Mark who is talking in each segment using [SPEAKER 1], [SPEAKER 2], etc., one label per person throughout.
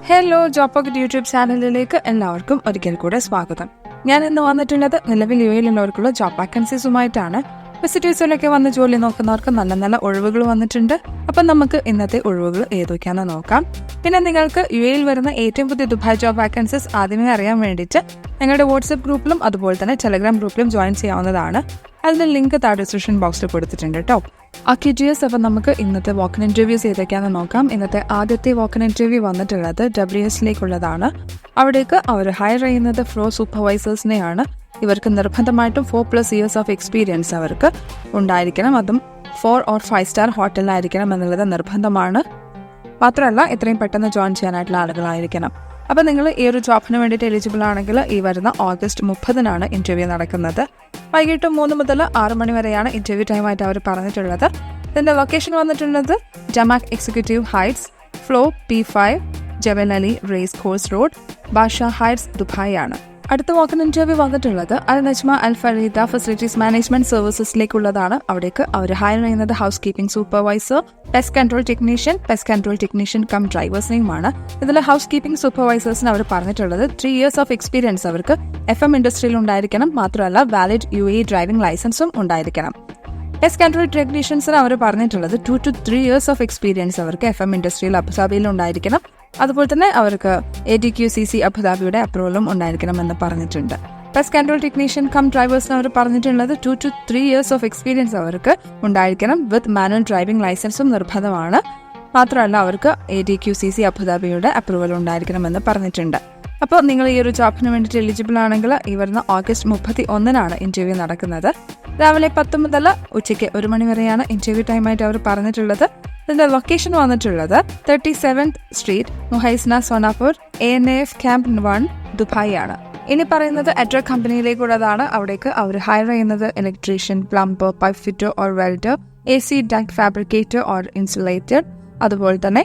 [SPEAKER 1] Hello, job pocket YouTube ചാനലിലേക്ക് എല്ലാവർക്കും ഒരിക്കൽ കൂടെ സ്വാഗതം. ഞാൻ ഇന്ന് വന്നിട്ടുള്ളത് നിലവിൽ യുഎയിലുള്ളവർക്കുള്ള ജോബ് വാക്കൻസീസുമായിട്ടാണ്. വിസിറ്റേഴ്സിലൊക്കെ വന്ന് ജോലി നോക്കുന്നവർക്ക് നല്ല നല്ല ഒഴിവുകൾ വന്നിട്ടുണ്ട്. അപ്പം നമുക്ക് ഇന്നത്തെ ഒഴിവുകൾ ഏതൊക്കെയാണെന്ന് നോക്കാം. പിന്നെ നിങ്ങൾക്ക് യുഎയിൽ വരുന്ന ഏറ്റവും പുതിയ ദുബായ് ജോബ് വാക്കൻസീസ് ആദ്യമേ അറിയാൻ വേണ്ടിയിട്ട് ഞങ്ങളുടെ വാട്സ്ആപ്പ് ഗ്രൂപ്പിലും അതുപോലെ തന്നെ ടെലഗ്രാം ഗ്രൂപ്പിലും ജോയിൻ ചെയ്യാവുന്നതാണ്. അതിന്റെ ലിങ്ക് താഴെ ഡിസ്ക്രിപ്ഷൻ ബോക്സിൽ കൊടുത്തിട്ടുണ്ട് കേട്ടോ. അപ്പം നമുക്ക് ഇന്നത്തെ വാക്കിൻ ഇന്റർവ്യൂസ് ഏതൊക്കെയാണെന്ന് നോക്കാം. ഇന്നത്തെ ആദ്യത്തെ വാക്കിൻ ഇന്റർവ്യൂ വന്നിട്ടുള്ളത് WSലേക്കുള്ളതാണ്. അവിടേക്ക് അവർ ഹയർ ചെയ്യുന്നത് ഫ്ലോർ സൂപ്പർവൈസേഴ്സിനെയാണ്. ഇവർക്ക് നിർബന്ധമായിട്ടും 4+ years ഓഫ് എക്സ്പീരിയൻസ് അവർക്ക് ഉണ്ടായിരിക്കണം. അതും 4 or 5 star ഹോട്ടലിലായിരിക്കണം എന്നുള്ളത് നിർബന്ധമാണ്. മാത്രമല്ല ഇത്രയും പെട്ടെന്ന് ജോയിൻ ചെയ്യാനായിട്ടുള്ള ആളുകളായിരിക്കണം. അപ്പം നിങ്ങൾ ഈ ഒരു ജോബിന് വേണ്ടിയിട്ട് എലിജിബിൾ ആണെങ്കിൽ ഈ വരുന്ന August 30 ഇന്റർവ്യൂ നടക്കുന്നത്. വൈകിട്ട് 3 മുതൽ 6 മണി വരെയാണ് ഇന്റർവ്യൂ ടൈമായിട്ട് അവർ പറഞ്ഞിട്ടുള്ളത്. ഇതിന്റെ ലൊക്കേഷൻ വന്നിട്ടുള്ളത് ജമാക് Executive Heights, floor P5, Jebel Ali Race Course Road, Barsha Heights, Dubai ആണ്. അടുത്ത വാക്കിൻ ഇന്റർവ്യൂ വന്നിട്ടുള്ളത് Al Najma Al Farida facilities management സർവീസസിലേക്കുള്ളതാണ്. അവിടേക്ക് അവർ ഹയർ ചെയ്യുന്നത് housekeeping supervisor, pest control technician cum ഡ്രൈവേഴ്സിനെയുമാണ്. ഇതിൽ ഹൗസ് കീപ്പിംഗ് സൂപ്പർവൈസേഴ്സിന് അവർ പറഞ്ഞിട്ടുള്ളത് 3 years ഓഫ് എക്സ്പീരിയൻസ് അവർക്ക് FM ഇൻഡസ്ട്രിയിൽ ഉണ്ടായിരിക്കണം. മാത്രമല്ല വാലിഡ് UAE ഡ്രൈവിംഗ് ലൈസൻസും ഉണ്ടായിരിക്കണം. പെസ്റ്റ് കൺട്രോൾ ടെക്നീഷ്യൻസിന് അവർ പറഞ്ഞിട്ടുള്ളത് 2 to 3 years ഓഫ് എക്സ്പീരിയൻസ് അവർക്ക് FM ഇൻഡസ്ട്രിയിൽ അബുദാബിയിൽ ഉണ്ടായിരിക്കണം. അതുപോലെ തന്നെ അവർക്ക് ATQCC അബുദാബിയുടെ അപ്രൂവലും ഉണ്ടായിരിക്കണം എന്ന് പറഞ്ഞിട്ടുണ്ട്. പെസ്റ്റ് കൺട്രോൾ ടെക്നീഷ്യൻ കം ഡ്രൈവേഴ്സിന് അവർ പറഞ്ഞിട്ടുള്ളത് 2 to 3 years ഓഫ് എക്സ്പീരിയൻസ് അവർക്ക് ഉണ്ടായിരിക്കണം. വിത്ത് മാനുവൽ ഡ്രൈവിംഗ് ലൈസൻസും നിർബന്ധമാണ്. മാത്രമല്ല അവർക്ക് ATQCC അബുദാബിയുടെ അപ്രൂവൽ ഉണ്ടായിരിക്കണമെന്ന് പറഞ്ഞിട്ടുണ്ട്. അപ്പോൾ നിങ്ങൾ ഈ ഒരു ജോബിന് വേണ്ടിയിട്ട് എലിജിബിൾ ആണെങ്കിൽ ഈ വരുന്ന August 31 ഇന്റർവ്യൂ നടക്കുന്നത്. രാവിലെ 10 മുതൽ ഉച്ചയ്ക്ക് 1 മണി വരെയാണ് ഇന്റർവ്യൂ ടൈമായിട്ട് അവർ പറഞ്ഞിട്ടുള്ളത്. ഇതിന്റെ ലൊക്കേഷൻ വന്നിട്ടുള്ളത് 37th Street, Muhaisnah, Sonapur, ANAF camp 1, Dubai ആണ്. ഇനി പറയുന്നത് എഡ്ര കമ്പനിയിലേക്കുള്ളതാണ്. അവിടേക്ക് അവർ ഹയർ ചെയ്യുന്നത് electrician, plumber, pipe fitter or welder, AC duct fabricator or insulator, അതുപോലെ തന്നെ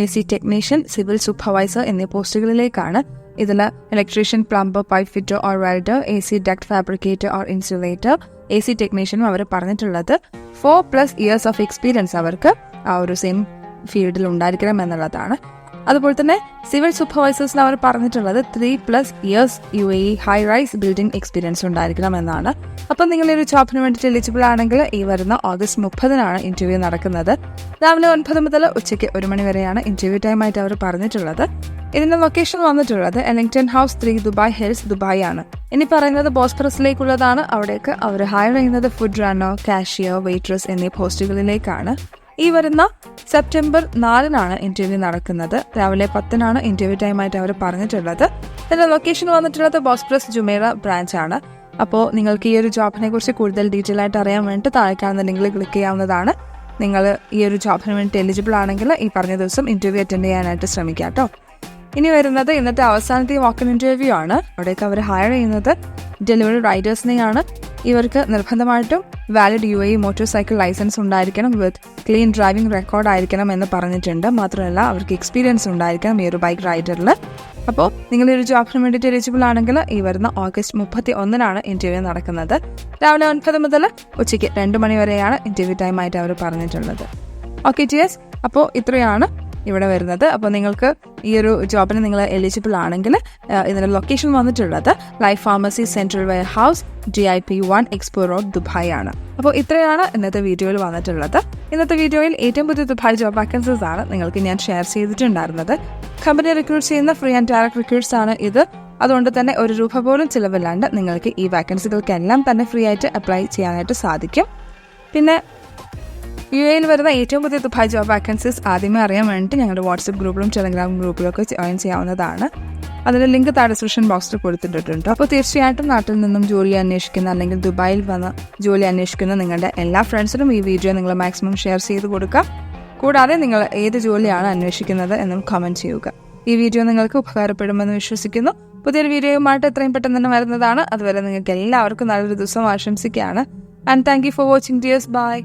[SPEAKER 1] AC ടെക്നീഷ്യൻ, സിവിൽ സൂപ്പർവൈസർ എന്നീ പോസ്റ്റുകളിലേക്കാണ്. ഇതിൽ electrician, plumber, pipe fitter or welder, AC duct fabricator or insulator, AC ടെക്നീഷ്യനും അവർ പറഞ്ഞിട്ടുള്ളത് 4+ years ഓഫ് എക്സ്പീരിയൻസ് അവർക്ക് ആ ഒരു സെയിം ഫീൽഡിൽ ഉണ്ടായിരിക്കണം എന്നുള്ളതാണ്. അതുപോലെ തന്നെ സിവിൽ സൂപ്പർവൈസേഴ്സിന് അവർ പറഞ്ഞിട്ടുള്ളത് 3+ years UAE high rice building experience ഉണ്ടായിരിക്കണം എന്നാണ്. അപ്പം നിങ്ങൾ ഈ ഒരു ജോബിന് വേണ്ടിയിട്ട് എലിജിബിൾ ആണെങ്കിൽ ഈ വരുന്ന August 30 ഇന്റർവ്യൂ നടക്കുന്നത്. രാവിലെ 9 മുതൽ ഉച്ചയ്ക്ക് 1 മണി വരെയാണ് ഇന്റർവ്യൂ ടൈമായിട്ട് അവർ പറഞ്ഞിട്ടുള്ളത്. ഇതിന്റെ ലൊക്കേഷൻ വന്നിട്ടുള്ളത് എലിംഗ്ടൺ ഹൗസ് 3, ദുബായ് ഹിൽസ്, ദുബായ് ആണ്. ഇനി പറയുന്നത് ബോസ്ഫറസിലേക്കുള്ളതാണ്. അവിടേക്ക് അവർ ഹയർ ചെയ്യുന്നത് ഫുഡ് റണ്ണർ, കാഷ്യർ, വെയിട്രസ് എന്നീ പോസ്റ്റുകളിലേക്കാണ്. ഈ വരുന്ന September 4 ഇന്റർവ്യൂ നടക്കുന്നത്. രാവിലെ 10 ഇന്റർവ്യൂ ടൈമായിട്ട് അവർ പറഞ്ഞിട്ടുള്ളത്. ഇതിന്റെ ലൊക്കേഷൻ വന്നിട്ടുള്ളത് ബോസ്ഫറസ് ജുമേറ ബ്രാഞ്ച് ആണ്. അപ്പോൾ നിങ്ങൾക്ക് ഈ ഒരു ജോബിനെ കുറിച്ച് കൂടുതൽ ഡീറ്റെയിൽ ആയിട്ട് അറിയാൻ വേണ്ടിയിട്ട് താഴെ കാണുന്ന ലിങ്കിൽ ക്ലിക്ക് ചെയ്യാവുന്നതാണ്. നിങ്ങൾ ഈ ഒരു ജോബിന് വേണ്ടി എലിജിബിൾ ആണെങ്കിൽ ഈ പറഞ്ഞ ദിവസം ഇന്റർവ്യൂ അറ്റൻഡ് ചെയ്യാനായിട്ട് ശ്രമിക്കാം കേട്ടോ. ഇനി വരുന്നത് ഇന്നത്തെ അവസാനത്തെ വാക്കിൻ ഇന്റർവ്യൂ ആണ്. അവിടേക്ക് അവർ ഹയർ ചെയ്യുന്നത് ഡെലിവറി റൈഡേഴ്സിനെയാണ്. ഇവർക്ക് നിർബന്ധമായിട്ടും valid UAE motorcycle licence ഉണ്ടായിരിക്കണം. വിത്ത് ക്ലീൻ ഡ്രൈവിംഗ് റെക്കോർഡ് ആയിരിക്കണം എന്ന് പറഞ്ഞിട്ടുണ്ട്. മാത്രമല്ല അവർക്ക് എക്സ്പീരിയൻസ് ഉണ്ടായിരിക്കണം ഈ ഒരു ബൈക്ക് റൈഡറിൽ. അപ്പോൾ നിങ്ങൾ ഈ ഒരു ജോബിന് വേണ്ടിയിട്ട് എലിജിബിൾ ആണെങ്കിൽ ഈ വരുന്ന August 31 ഇന്റർവ്യൂ നടക്കുന്നത്. രാവിലെ 9 മുതൽ ഉച്ചയ്ക്ക് 2 മണി വരെയാണ് ഇന്റർവ്യൂ ടൈമായിട്ട് അവർ പറഞ്ഞിട്ടുള്ളത്. ഓക്കെ ജിയസ്, അപ്പോൾ ഇത്രയാണ് ഇവിടെ വരുന്നത്. അപ്പോൾ നിങ്ങൾക്ക് ഈ ഒരു ജോബിന് നിങ്ങൾ എലിജിബിൾ ആണെങ്കിൽ ഇതിന്റെ ലൊക്കേഷൻ വന്നിട്ടുള്ളത് life pharmacy central warehouse, GIP 1, expo road, Dubai ആണ്. അപ്പോൾ ഇത്രയാണ് ഇന്നത്തെ വീഡിയോയിൽ വന്നിട്ടുള്ളത്. ഇന്നത്തെ വീഡിയോയിൽ ഏറ്റവും പുതിയ ദുബായ് ജോബ് വാക്കൻസീസ് ആണ് നിങ്ങൾക്ക് ഞാൻ ഷെയർ ചെയ്തിട്ടുണ്ടായിരുന്നത്. കമ്പനി റിക്രൂട്ട് ചെയ്യുന്ന ഫ്രീ ആൻഡ് ഡയറക്ട് റിക്രൂട്ട്സ് ആണ് ഇത്. അതുകൊണ്ട് തന്നെ 1 രൂപ പോലും ചിലവില്ലാണ്ട് നിങ്ങൾക്ക് ഈ വാക്കൻസികൾക്കെല്ലാം തന്നെ ഫ്രീ ആയിട്ട് അപ്ലൈ ചെയ്യാനായിട്ട് സാധിക്കും. പിന്നെ UAയിൽ വരുന്ന ഏറ്റവും പുതിയ ദുബായ് ജോബ് വാക്കൻസീസ് ആദ്യമേ അറിയാൻ വേണ്ടിയിട്ട് ഞങ്ങളുടെ വാട്സ്ആപ്പ് ഗ്രൂപ്പിലും ടെലഗ്രാം ഗ്രൂപ്പിലും ഒക്കെ ജോയിൻ ചെയ്യാവുന്നതാണ്. അതിന്റെ ലിങ്ക് താഴെ ഡിസ്ക്രിപ്ഷൻ ബോക്സിൽ കൊടുത്തിട്ടുണ്ട്. അപ്പോൾ തീർച്ചയായിട്ടും നാട്ടിൽ നിന്നും ജോലി അന്വേഷിക്കുന്ന അല്ലെങ്കിൽ ദുബായിൽ വന്ന് ജോലി അന്വേഷിക്കുന്ന നിങ്ങളുടെ എല്ലാ ഫ്രണ്ട്സിനും ഈ വീഡിയോ നിങ്ങൾ മാക്സിമം ഷെയർ ചെയ്ത് കൊടുക്കുക. കൂടാതെ നിങ്ങൾ ഏത് ജോലിയാണ് അന്വേഷിക്കുന്നത് എന്നും കമന്റ് ചെയ്യുക. ഈ വീഡിയോ നിങ്ങൾക്ക് ഉപകാരപ്പെടുമെന്ന് വിശ്വസിക്കുന്നു. പുതിയൊരു വീഡിയോയുമായിട്ട് എത്രയും പെട്ടെന്ന് തന്നെ വരുന്നതാണ്. അതുവരെ നിങ്ങൾക്ക് എല്ലാവർക്കും നല്ലൊരു ദിവസം ആശംസിക്കുകയാണ്. And thank you for watching dears. By.